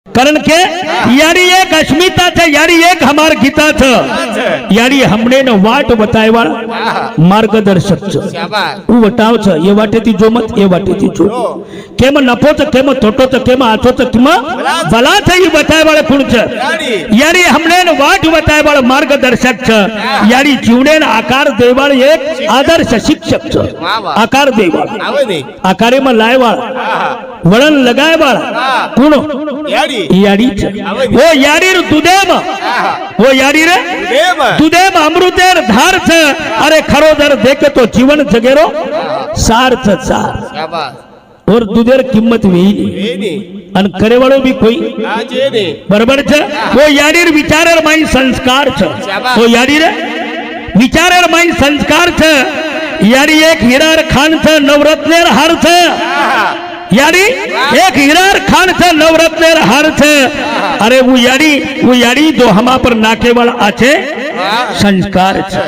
कारण के यारी एक अस्मिता छे, यारी एक हमार गीता छे, यारी हमने ने वाट बतायवा मार्गदर्शक छे। उ बताव छे ये वाटेथी जो मत ए वाटेथी जो, केम नफो छे केम तोटो छे केम आछो छे केम भला छे ई बतायवाळे कोण छे? यारी हमने ने वाट बतायवाळे मार्गदर्शक छे, यारी जीवने ने आकार देवाळे एक आदर्श शिक्षक छे। आकार देवाळे आकारे में लायवाळे वळण लगायवाळे कोण? यारी छे। वो यारी दुधेम, वो यारी रे दुधेम अमृतेर धार छे। अरे खरोदर देखे तो जीवन जगेरो सार छे सार। और दुधेर किंमत वेही अन करेवाळो भी कोई बरोबर छे। वो यारीर विचारेर माई संस्कार छे। वो यारी रे विचारेर माई संस्कार छे। यारी एक हीरार खान छे, नवरत्नेर हार छे। यारी एक हीरार खान छे, नवरत्नेर हार छे। अरे वो यारी दो हमा पर नाके वाला आछे संस्कार छे।